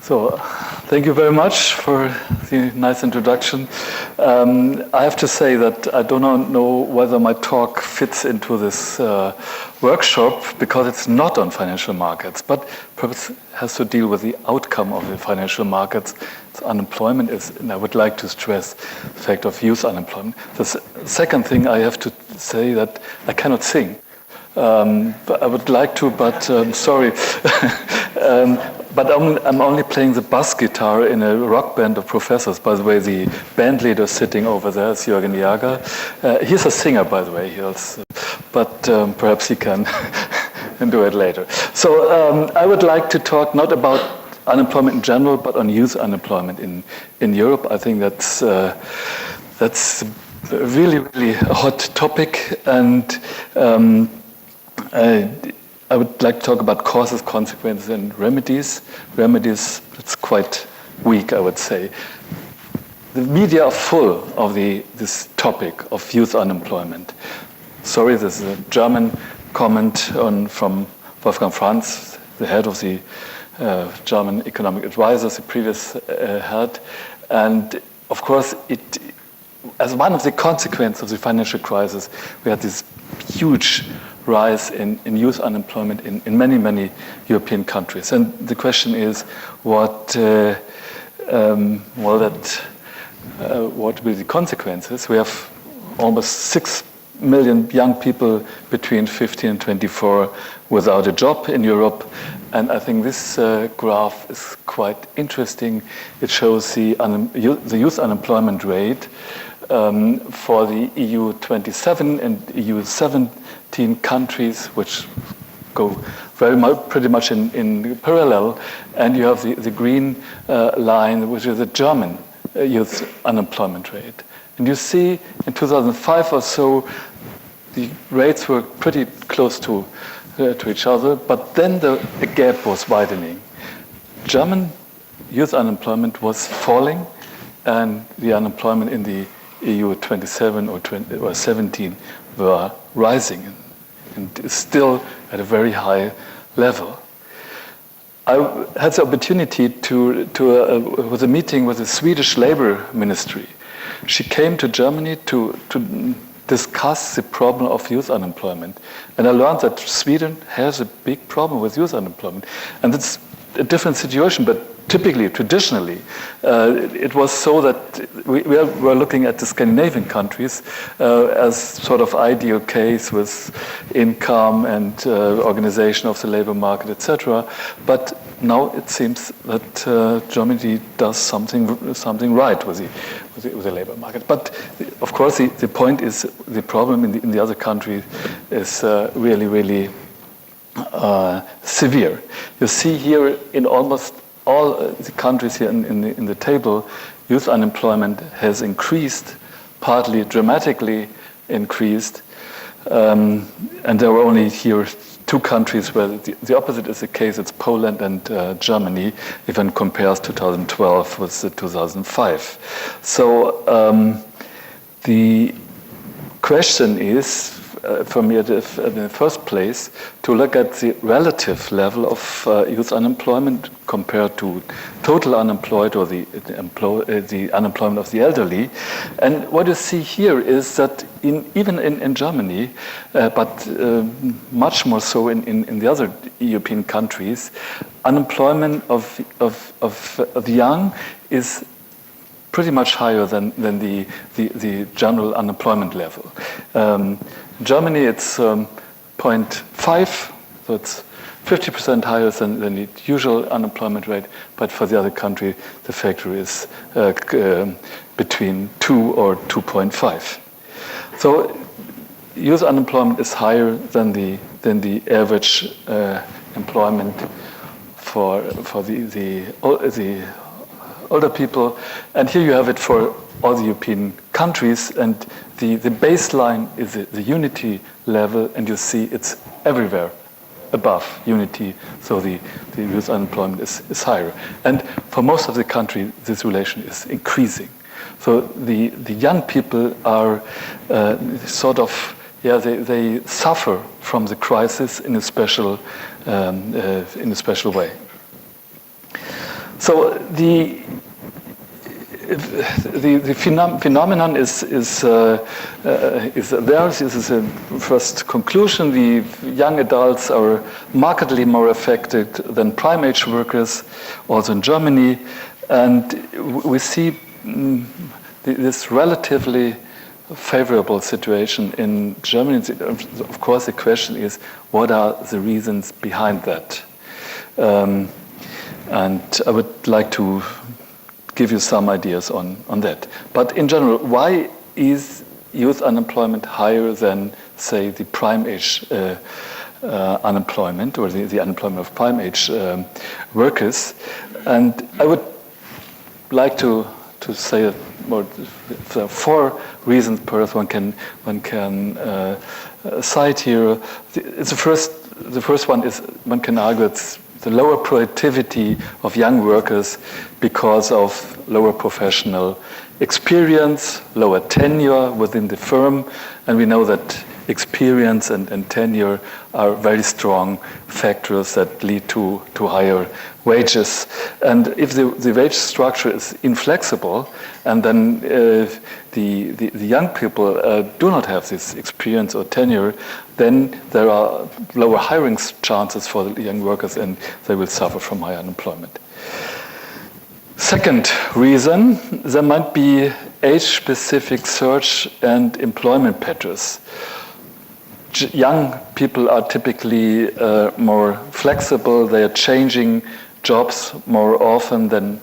So, thank you very much for the nice introduction. I have to say that I do not know whether my talk fits into this workshop because it's not on financial markets, but perhaps has to deal with the outcome of the financial markets. It's unemployment is, and I would like to stress the fact of youth unemployment. The second thing I have to say that I cannot sing. But I would like to, but sorry. But I'm only playing the bass guitar in a rock band of professors. By the way, the band leader sitting over there is Jürgen Jager. He's a singer, by the way. But perhaps he can do it later. So I would like to talk not about unemployment in general, but on youth unemployment in Europe. I think that's really, really a hot topic, and I would like to talk about causes, consequences, and remedies. Remedies, it's quite weak, I would say. The media are full of this topic of youth unemployment. Sorry, this is a German comment from Wolfgang Franz, the head of the German economic advisors, the previous head. And of course, as one of the consequences of the financial crisis, we had this huge rise in youth unemployment in many, many European countries. And the question is, what will be the consequences? We have almost 6 million young people between 15 and 24 without a job in Europe. And I think this graph is quite interesting. It shows the youth unemployment rate for the EU 27 and EU 17 countries, which go pretty much in parallel. And you have the green line, which is the German youth unemployment rate. And you see in 2005 or so, the rates were pretty close to each other, but then the gap was widening. German youth unemployment was falling, and the unemployment in the EU 27 or 17 were rising, and is still at a very high level. I had the opportunity with a meeting with the Swedish Labor Ministry. She came to Germany to discuss the problem of youth unemployment. And I learned that Sweden has a big problem with youth unemployment. And it's a different situation, but traditionally, it was so that we were looking at the Scandinavian countries as sort of ideal case with income and organization of the labor market, etc. But now it seems that Germany does something right with the labor market. But of course, the point is the problem in the other countries is really, really severe. You see here in almost all the countries here in the table, youth unemployment has increased, partly dramatically increased, and there were only here 2 countries where the opposite is the case. It's Poland and Germany, if one compares 2012 with 2005. So the question is, for me in the first place, to look at the relative level of youth unemployment compared to total unemployed or the unemployment of the elderly. And what you see here is that even in Germany, but much more so in the other European countries, unemployment of the young is pretty much higher than the general unemployment level. Germany, it's 0.5, so it's 50% higher than the usual unemployment rate, but for the other country, the factor is between 2 or 2.5. So youth unemployment is higher than the average employment for the older people. And here you have it for all the European countries, and the baseline is the unity level, and you see it's everywhere above unity, so the youth unemployment is higher. And for most of the country, this relation is increasing. So the young people are they suffer from the crisis in a special way. So the phenomenon is there. This is a first conclusion. The young adults are markedly more affected than prime age workers, also in Germany, and we see this relatively favorable situation in Germany. Of course, the question is, what are the reasons behind that? And I would like to give you some ideas on that. But in general, why is youth unemployment higher than, say, the prime age unemployment, or the unemployment of prime age workers? And I would like to say more, there are 4 reasons perhaps one can cite here. The first one is, one can argue it's the lower productivity of young workers because of lower professional experience, lower tenure within the firm, and we know that experience and tenure are very strong factors that lead to higher wages. And if the wage structure is inflexible, and then the young people do not have this experience or tenure, then there are lower hiring chances for the young workers, and they will suffer from higher unemployment. Second reason, there might be age-specific search and employment patterns. Young people are typically more flexible. They are changing jobs more often than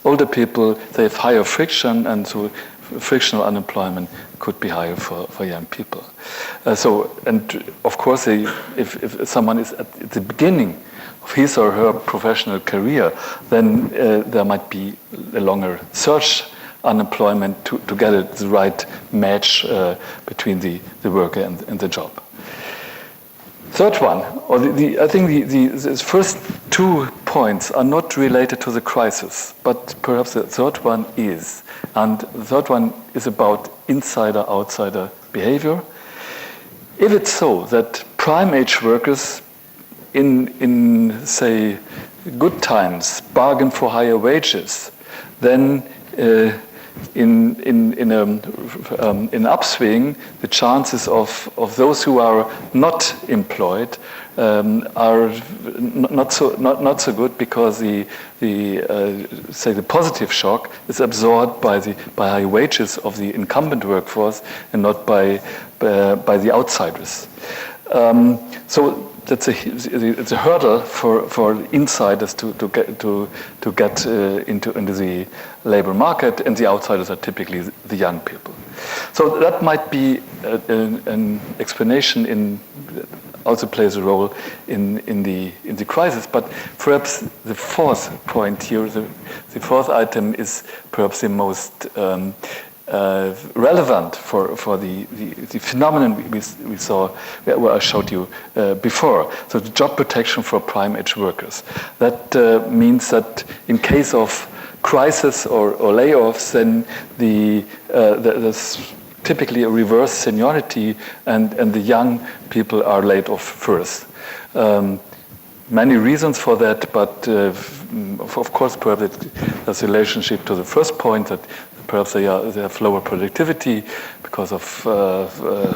older people. They have higher friction, and so frictional unemployment could be higher for young people. And of course, if someone is at the beginning of his or her professional career, then there might be a longer search unemployment to get the right match between the worker and the job. Third one, or I think the first 2 points are not related to the crisis, but perhaps the third one is. And the third one is about insider-outsider behavior. If it's so that prime age workers in say, good times bargain for higher wages, then in upswing, the chances of those who are not employed are not so good, because the positive shock is absorbed by high wages of the incumbent workforce and not by the outsiders. So it's a hurdle for insiders to get into the labor market, and the outsiders are typically the young people. So that might be an explanation also plays a role in the crisis. But perhaps the fourth point here, the fourth item, is perhaps the most relevant for the phenomenon we saw, where I showed you before. So the job protection for prime age workers. That means that in case of crisis or layoffs, then there's typically a reverse seniority, and the young people are laid off first. Many reasons for that, but of course, perhaps there's a relationship to the first point, that perhaps they have lower productivity because of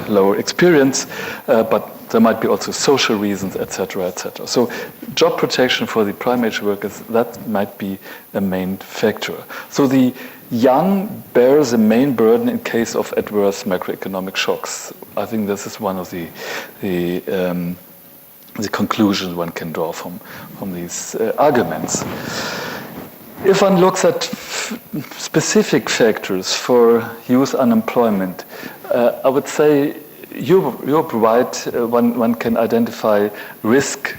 lower experience, but there might be also social reasons, etc., etc. So job protection for the prime age workers, that might be a main factor. So the young bear the main burden in case of adverse macroeconomic shocks. I think this is one of the conclusions one can draw from these arguments. If one looks at specific factors for youth unemployment, I would say Europe wide, one can identify risk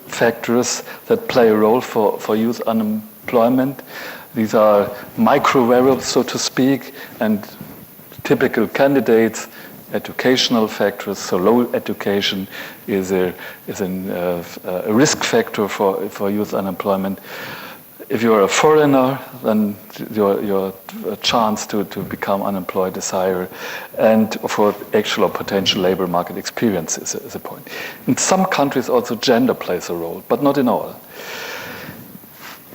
factors that play a role for youth unemployment. These are micro variables, so to speak, and typical candidates. Educational factors, so low education is a risk factor for youth unemployment. If you are a foreigner, then your chance to become unemployed is higher, and for actual or potential labor market experience is a point. In some countries, also gender plays a role, but not in all.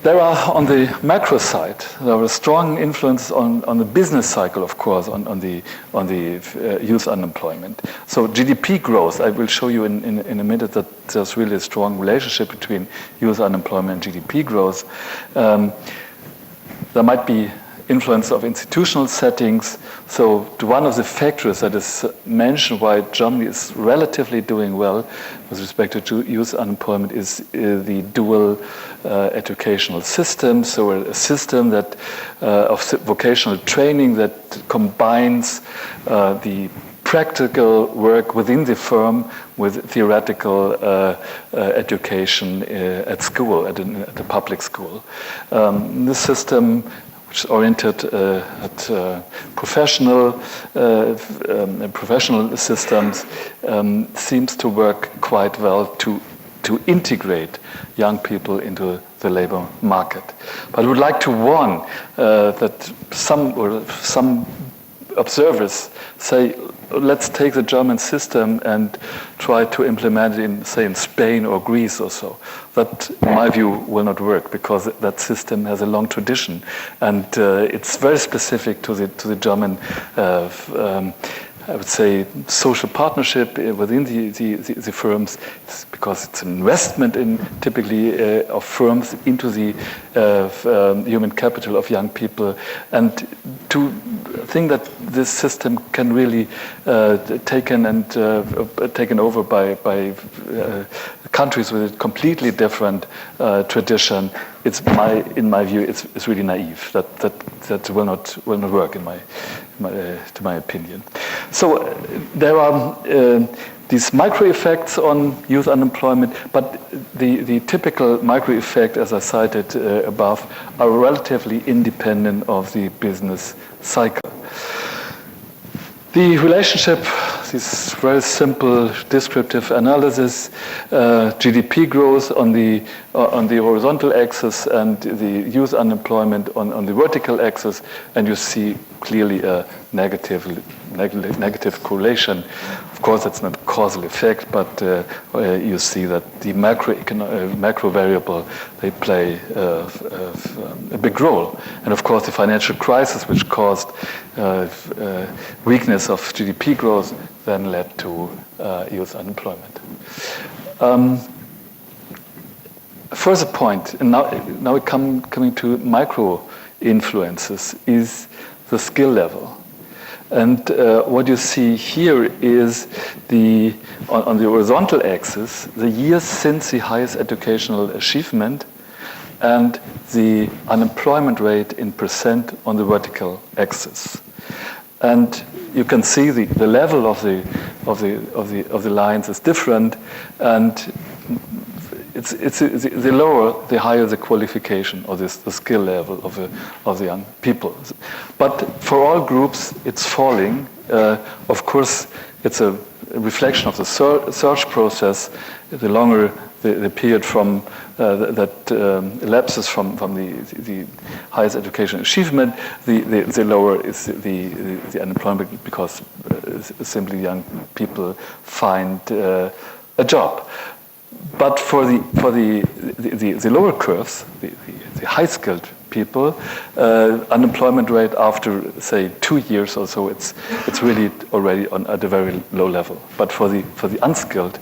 There are, on the macro side, there are strong influence on the business cycle, of course, on the youth unemployment. So GDP growth, I will show you in a minute that there's really a strong relationship between youth unemployment and GDP growth. There might be influence of institutional settings. So one of the factors that is mentioned why Germany is relatively doing well with respect to youth unemployment is the dual educational system. So a system that of vocational training that combines the practical work within the firm with theoretical education at school, at the public school. This system, which is oriented at professional systems, seems to work quite well to integrate young people into the labor market. But I would like to warn that some observers say, let's take the German system and try to implement it in, say, in Spain or Greece or so. That, in my view, will not work because that system has a long tradition, and it's very specific to the German, I would say, social partnership within the firms, because it's an investment in typically of firms into the human capital of young people, and to think that this system can really taken over by countries with a completely different tradition. In my view, it's really naive. That will not work to my opinion. So there are these micro effects on youth unemployment, but the typical micro effect, as I cited above, are relatively independent of the business cycle. The relationship, this very simple descriptive analysis, GDP growth on the horizontal axis and the youth unemployment on the vertical axis, and you see clearly a negative correlation. Of course, it's not a causal effect, but you see that the macro variable, they play a big role. And of course, the financial crisis, which caused weakness of GDP growth, then led to youth unemployment. Further point, and now we coming to micro influences, is the skill level. And what you see here is on the horizontal axis, the years since the highest educational achievement and the unemployment rate in percent on the vertical axis. And you can see the level of the lines is different, and it's the lower, the higher the qualification or the skill level of the young people. But for all groups, it's falling. Of course, it's a reflection of the search process. The longer the period from that elapses from the highest education achievement, the lower is the unemployment, because simply young people find a job. But for the lower curves, the high-skilled people, unemployment rate after, say, 2 years or so, it's really already at a very low level. But for the unskilled,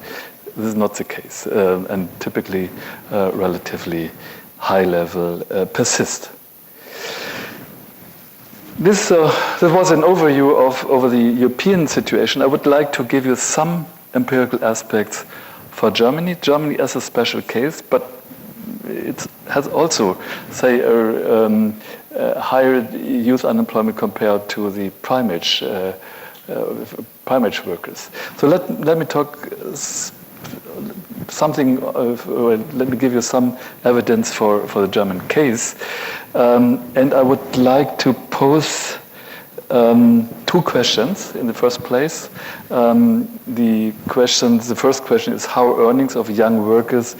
this is not the case, and typically relatively high level persist. This was an overview over the European situation. I would like to give you some empirical aspects for Germany. Germany is a special case, but it has also, say, a higher youth unemployment compared to the primary workers. So let me talk let me give you some evidence for the German case, and I would like to pose two questions in the first place. The first question is how earnings of young workers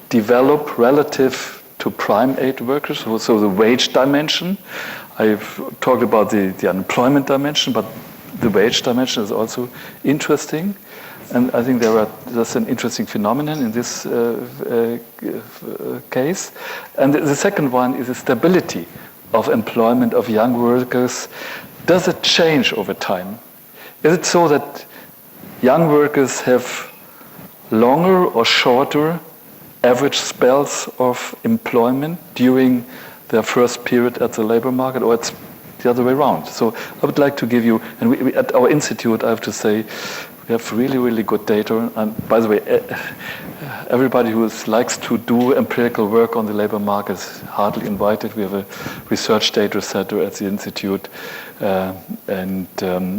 develop relative to prime age workers, so the wage dimension. I've talked about the unemployment dimension, but the wage dimension is also interesting. And I think there's an interesting phenomenon in this case. And the second one is the stability of employment of young workers. Does it change over time? Is it so that young workers have longer or shorter average spells of employment during their first period at the labor market, or it's the other way around? So I would like to give you, and we at our institute, I have to say, we have really, really good data. And by the way, everybody who likes to do empirical work on the labor market is hardly invited. We have a research data center at the institute, and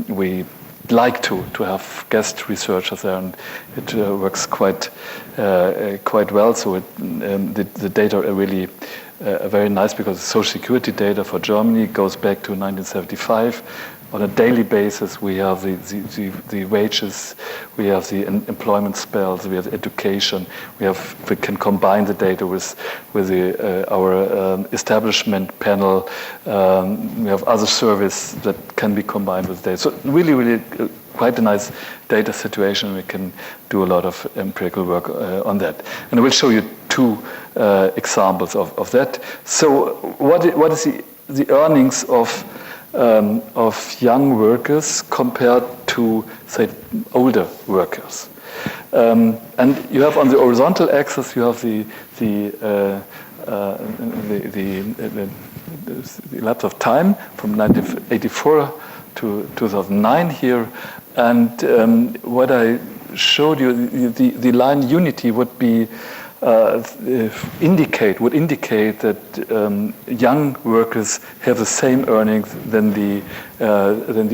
we like to have guest researchers there, and it works quite well. So the data are really very nice, because the Social Security data for Germany goes back to 1975. On a daily basis, we have the wages, we have the employment spells, we have education, we can combine the data with our establishment panel. We have other surveys that can be combined with data. So really, really quite a nice data situation. We can do a lot of empirical work on that. And I will show you two examples of that. So what is the earnings of young workers compared to, say, older workers? And you have on the horizontal axis, you have the lapse of time from 1984 to 2009 here. And what I showed you, the line unity would be indicate that young workers have the same earnings than the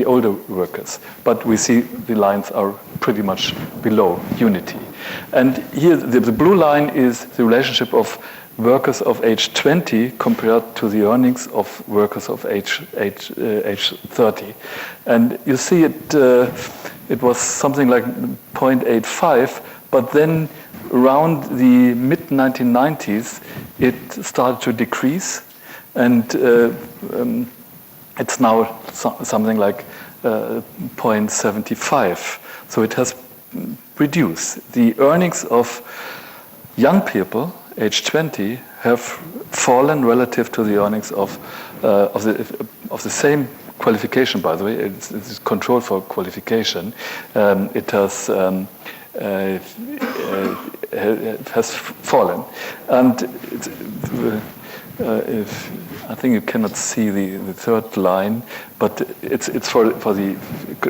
older workers, but we see the lines are pretty much below unity. And here the blue line is the relationship of workers of age 20 compared to the earnings of workers of age 30, and you see it was something like 0.85, but then around the mid-1990s, it started to decrease, and it's now something like 0.75. So it has reduced. The earnings of young people, age 20, have fallen relative to the earnings of the same qualification. By the way, it's control for qualification. It has fallen, and I think you cannot see the third line, but it's for the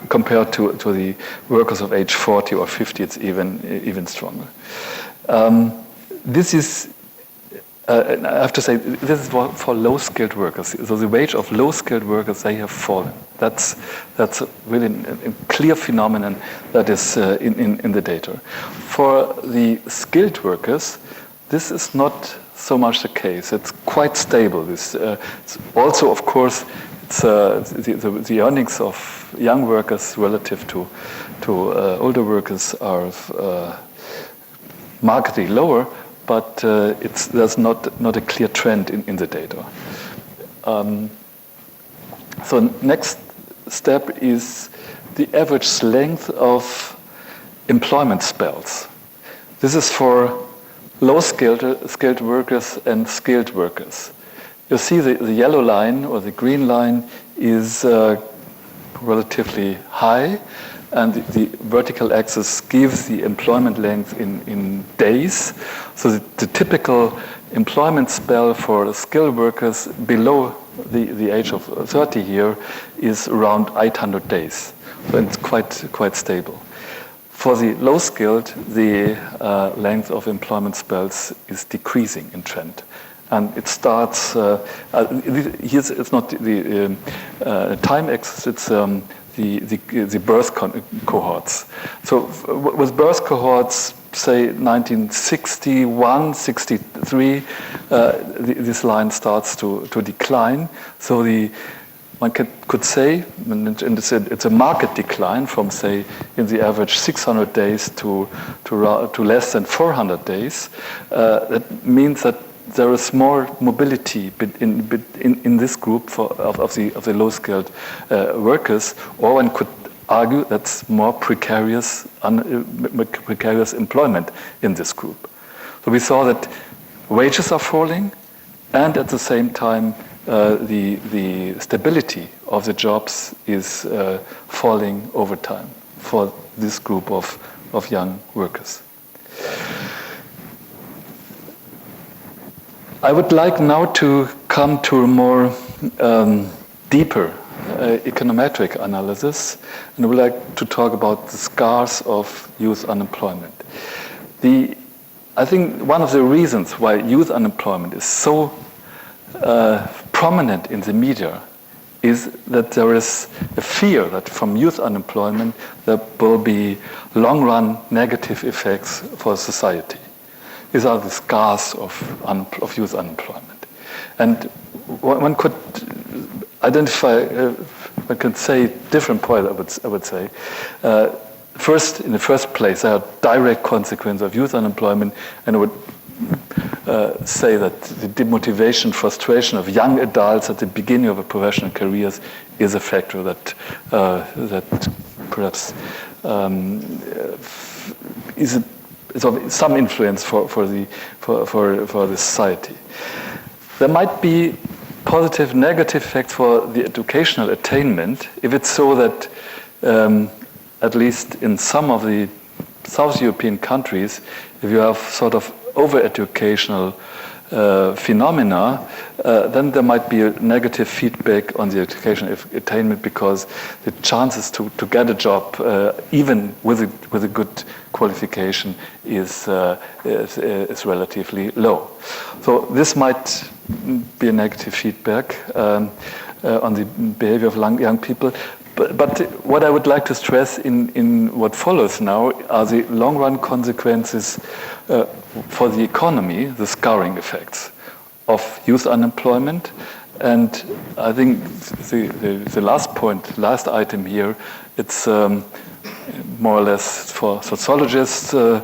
compared to the workers of age 40 or 50, it's even stronger. This is I have to say, this is for low-skilled workers. So the wage of low-skilled workers, they have fallen. That's really a clear phenomenon that is in the data. For the skilled workers, this is not so much the case. It's quite stable. It's also, of course, it's the earnings of young workers relative to older workers are markedly lower. But there's not a clear trend in the data. So next step is the average length of employment spells. This is for low-skilled workers and skilled workers. You see the yellow line or the green line is relatively high, and the vertical axis gives the employment length in days. So the typical employment spell for skilled workers below the age of 30 here is around 800 days. So it's quite stable. For the low-skilled, the length of employment spells is decreasing in trend. And it starts, here's, it's not the time axis, it's the birth cohorts. So with birth cohorts, say 1961, 63, this line starts to decline. So one could say, and it's a market decline from, say, in the average 600 days to less than 400 days. That means that there is more mobility in this group of the low-skilled workers, or one could argue that's more precarious employment in this group. So we saw that wages are falling, and at the same time, the stability of the jobs is falling over time for this group of young workers. I would like now to come to a more deeper econometric analysis, and I would like to talk about the scars of youth unemployment. I think one of the reasons why youth unemployment is so prominent in the media is that there is a fear that from youth unemployment there will be long-run negative effects for society. These are the scars of youth unemployment. And one could identify, one can say different points, I would say. First, in the first place, there are direct consequences of youth unemployment, and I would say that the demotivation, frustration of young adults at the beginning of a professional careers is a factor that perhaps is of some influence for the society. There might be positive, negative effects for the educational attainment if it's so that, at least in some of the South European countries, if you have sort of over-educational phenomena, then there might be a negative feedback on the educational attainment because the chances to get a job, even with a good qualification, is relatively low. So this might be a negative feedback on the behavior of young people. But what I would like to stress in what follows now are the long-run consequences for the economy, the scarring effects of youth unemployment. And I think the last item here, it's more or less for sociologists to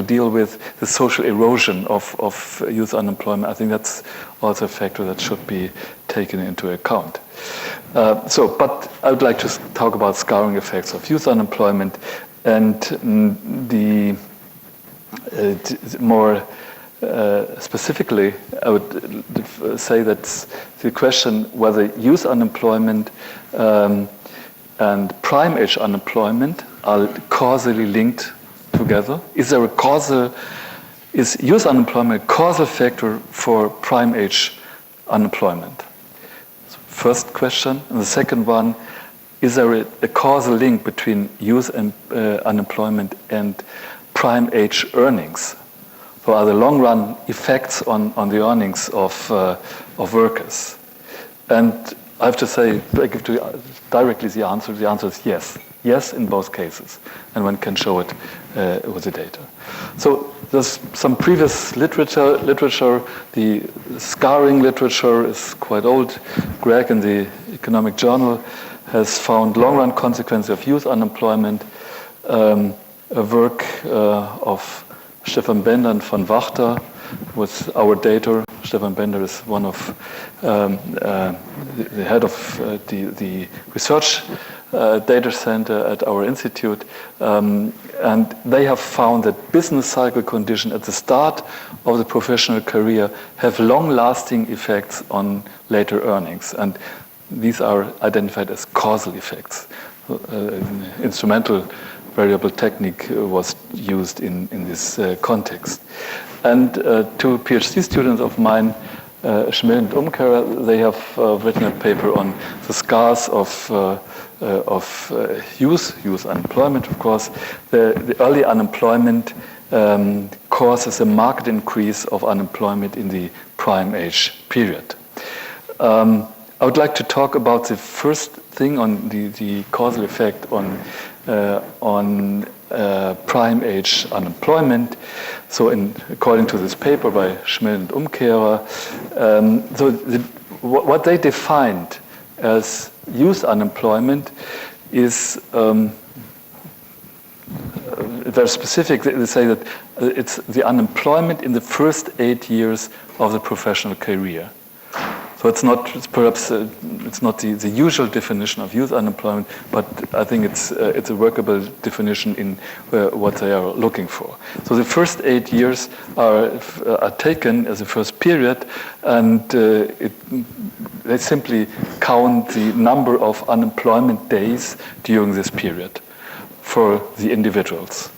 deal with the social erosion of youth unemployment. I think that's also a factor that should be taken into account. But I would like to talk about scarring effects of youth unemployment, and the more specifically, I would say that the question whether youth unemployment and prime age unemployment are causally linked together. Is youth unemployment a causal factor for prime age unemployment? First question. And the second one, is there a causal link between youth and unemployment and prime age earnings? So are there long-run effects on the earnings of workers? And I have to say, I give to you directly the answer. The answer is yes. Yes in both cases. And one can show it with the data. So there's some previous literature. The scarring literature is quite old. Greg in the Economic Journal has found long-run consequences of youth unemployment. A work of Stefan Bender and von Wachter with our data. Stefan Bender is one of the head of the research data center at our institute, and they have found that business cycle conditions at the start of the professional career have long-lasting effects on later earnings, and these are identified as causal effects. Instrumental variable technique was used in this context. And two PhD students of mine, Schmidt and Umkehrer, they have written a paper on the scars of youth unemployment, of course. The early unemployment causes a marked increase of unemployment in the prime age period. I would like to talk about the first thing on the causal effect on prime age unemployment. So according to this paper by Schmidt and Umkehrer, what they defined as youth unemployment is very specific. They say that it's the unemployment in the first 8 years of the professional career. So it's not perhaps it's not the usual definition of youth unemployment, but I think it's a workable definition in what they are looking for. So the first 8 years are taken as the first period, and they simply count the number of unemployment days during this period for the individuals.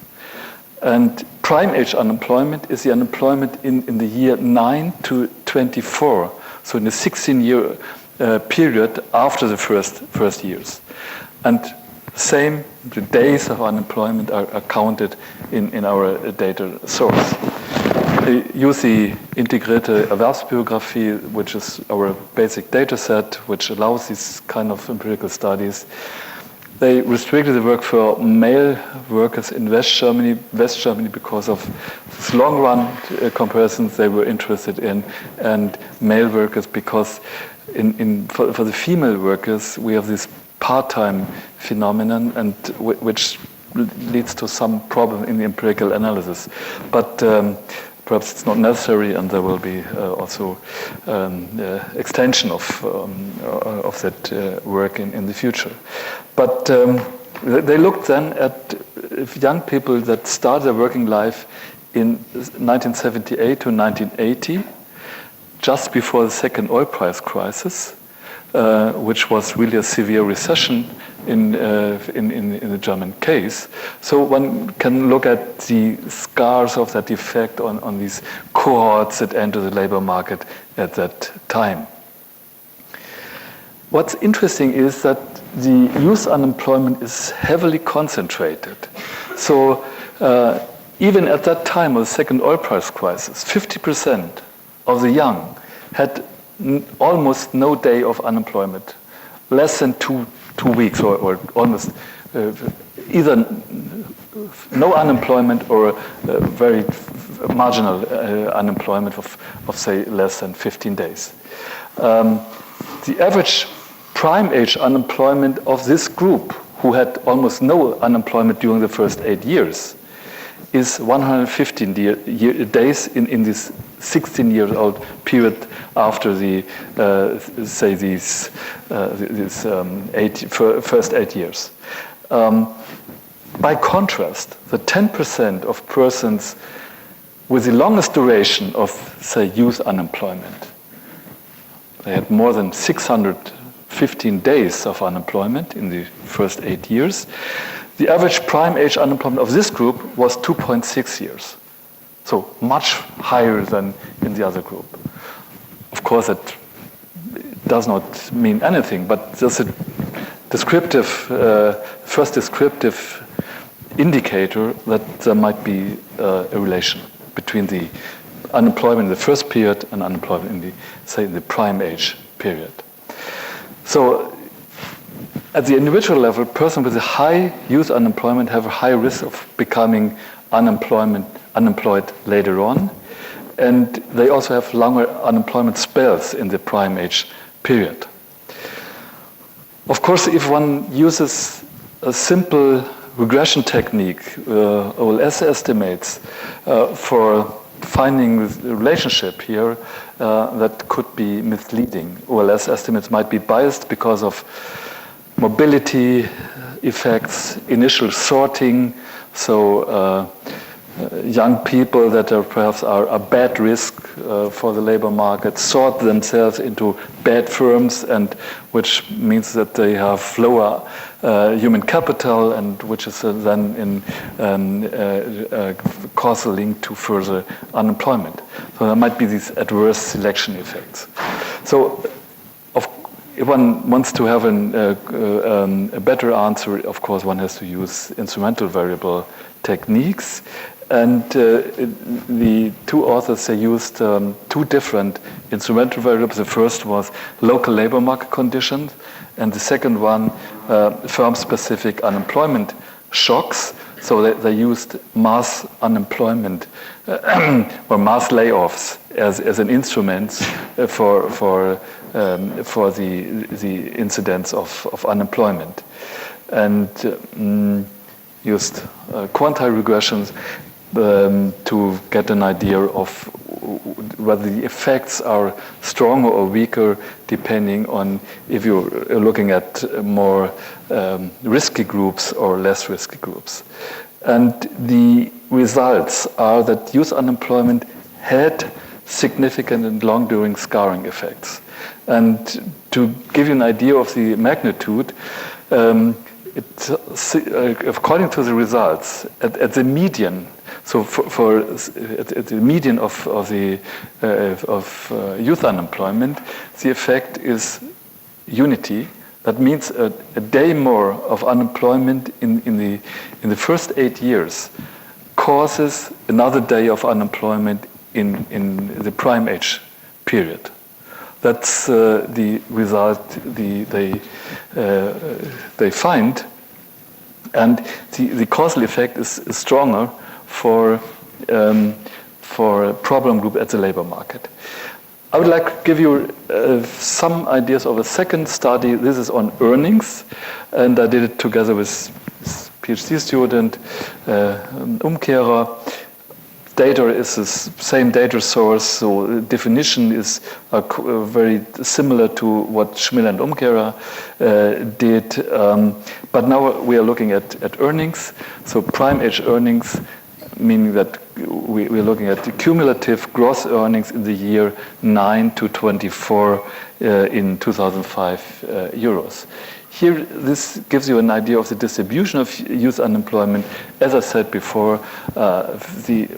And prime age unemployment is the unemployment in the year 9 to 24, so in the 16-year period after the first years. And same, the days of unemployment are counted in our data source. We use the Integrierte Erwerbsbiografie, which is our basic data set, which allows these kind of empirical studies. They restricted the work for male workers in West Germany because of this long-run comparisons they were interested in, and male workers because for the female workers we have this part-time phenomenon, and which leads to some problem in the empirical analysis. But perhaps it's not necessary, and there will be also extension of that work in the future. But they looked then at young people that started their working life in 1978 to 1980, just before the second oil price crisis, which was really a severe recession in the German case. So one can look at the scars of that effect on these cohorts that enter the labor market at that time. What's interesting is that the youth unemployment is heavily concentrated. So even at that time of the second oil price crisis, 50% of the young had almost no day of unemployment, less than two weeks, or almost either no unemployment or very marginal unemployment of say less than 15 days. The average prime age unemployment of this group, who had almost no unemployment during the first 8 years, is 115 days in this 16-year-old period after the first 8 years. By contrast, the 10% of persons with the longest duration of, say, youth unemployment, they had more than 615 days of unemployment in the first 8 years. The average prime age unemployment of this group was 2.6 years. So much higher than in the other group. Of course, that does not mean anything, but there's a descriptive, first descriptive indicator that there might be a relation between the unemployment in the first period and unemployment in the, say, in the prime age period. So at the individual level, persons with a high youth unemployment have a high risk of becoming unemployed later on, and they also have longer unemployment spells in the prime age period. Of course, if one uses a simple regression technique, OLS estimates, for finding the relationship here, that could be misleading. OLS estimates might be biased because of mobility effects, initial sorting, so young people that are perhaps are bad risk for the labor market sort themselves into bad firms, and which means that they have lower human capital, and which is then in causal link to further unemployment. So there might be these adverse selection effects. So if one wants to have a better answer, of course, one has to use instrumental variable techniques. And the two authors, they used two different instrumental variables. The first was local labor market conditions, and the second one, firm-specific unemployment shocks. So they used mass unemployment or mass layoffs as an instrument for the incidence of unemployment, and used quantile regressions. to get an idea of whether the effects are stronger or weaker depending on if you're looking at more risky groups or less risky groups. And the results are that youth unemployment had significant and long-during scarring effects. And to give you an idea of the magnitude, according to the results, at the median, so at the median of youth unemployment, the effect is unity. That means a day more of unemployment in the first 8 years causes another day of unemployment in the prime age period. That's the result they find, and the causal effect is stronger for a problem group at the labor market. I would like to give you some ideas of a second study. This is on earnings, and I did it together with PhD student, Umkehrer. Data is the same data source, so definition is very similar to what Schmiller and Umkehrer did. But now we are looking at earnings. So prime age earnings, meaning that we're looking at the cumulative gross earnings in the year 9 to 24 in 2005 euros. Here, this gives you an idea of the distribution of youth unemployment. As I said before, the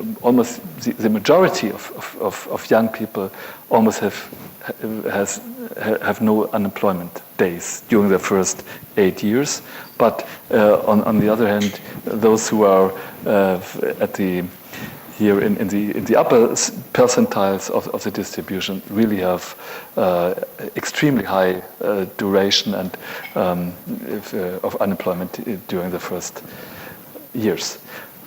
majority of young people almost have no unemployment days during their first 8 years. But on the other hand, those who are here in the upper percentiles of the distribution really have extremely high duration and of unemployment during the first years.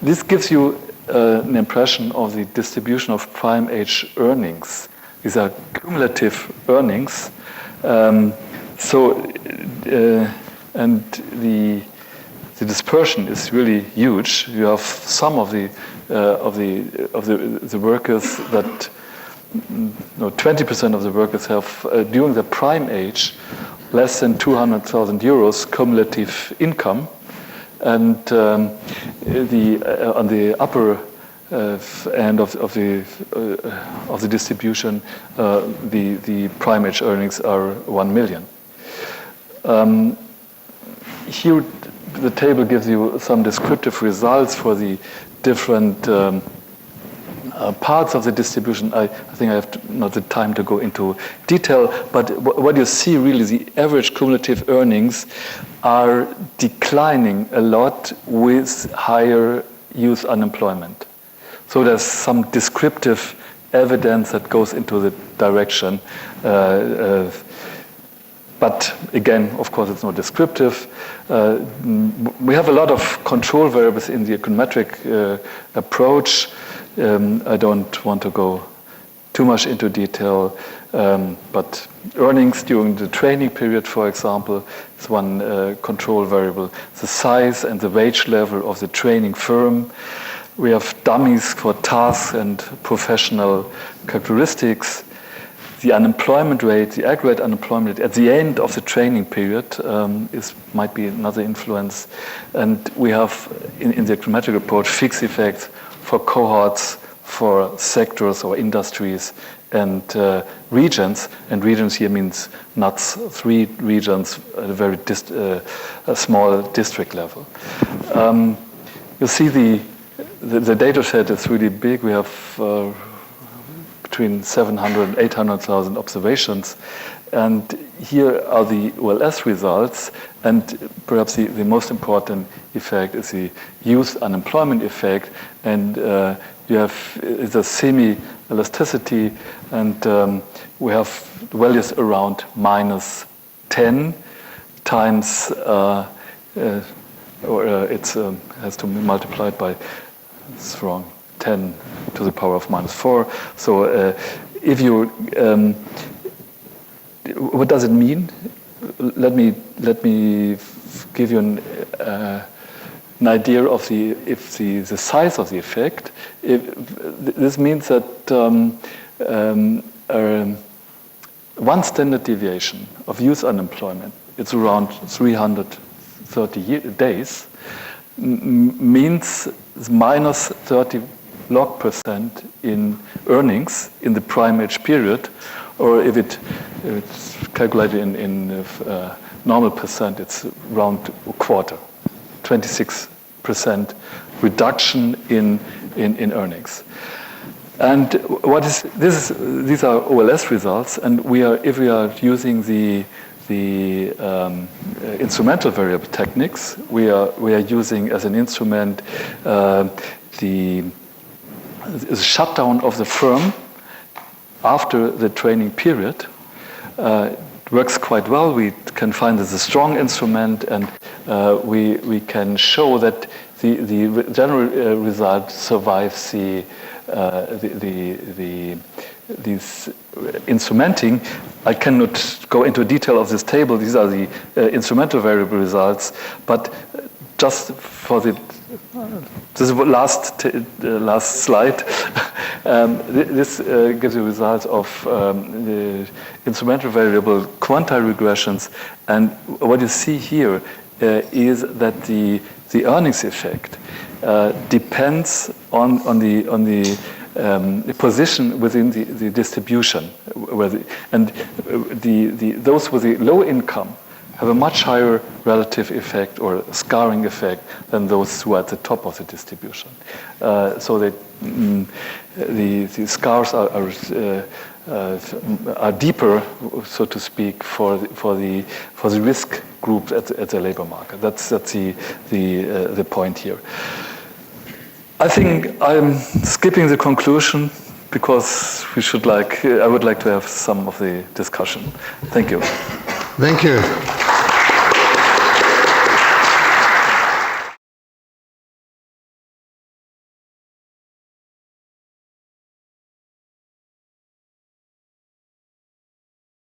This gives you an impression of the distribution of prime age earnings. These are cumulative earnings. And the dispersion is really huge. You have some of the workers that 20% of the workers have during the prime age less than 200,000 euros cumulative income, and on the upper end of the distribution, the prime age earnings are 1 million. Here, the table gives you some descriptive results for the different parts of the distribution. I think I have not the time to go into detail, but what you see really, the average cumulative earnings are declining a lot with higher youth unemployment. So there's some descriptive evidence that goes into the direction. But again, of course, it's not descriptive. We have a lot of control variables in the econometric approach. I don't want to go too much into detail, but earnings during the training period, for example, is one control variable. The size and the wage level of the training firm. We have dummies for tasks and professional characteristics. The unemployment rate, the aggregate unemployment rate at the end of the training period might be another influence. And we have, in the econometric approach, fixed effects for cohorts, for sectors or industries, and regions. And regions here means not 3 regions at a very a small district level. You see the data set is really big. We have between 700 and 800,000 observations. And here are the OLS results. And perhaps the most important effect is the youth unemployment effect. And you have it's a semi-elasticity, and we have values around -10 times, it has to be multiplied by, it's wrong, 10 to the power of -4. So if you, what does it mean? Let me give you an an idea of the size of the effect. This means that one standard deviation of youth unemployment, it's around 330 days, means minus 30 log % in earnings in the prime age period, or if it's calculated in normal percent, it's around a quarter, 26% reduction in earnings. And these are OLS results, and if we are using the instrumental variable techniques, we are using as an instrument the shutdown of the firm after the training period. It works quite well. We can find this a strong instrument, and we can show that the general result survives these instrumenting. I cannot go into detail of this table. These are the instrumental variable results, but just for this is the last slide. This gives you results of the instrumental variable quanti-regressions, and what you see here is that the earnings effect depends on the position within the distribution, those with the low income have a much higher relative effect or scarring effect than those who are at the top of the distribution. So that the scars are deeper, so to speak, for the risk group at the labor market. That's the point here. I think I'm skipping the conclusion because I would like to have some of the discussion. Thank you. Thank you.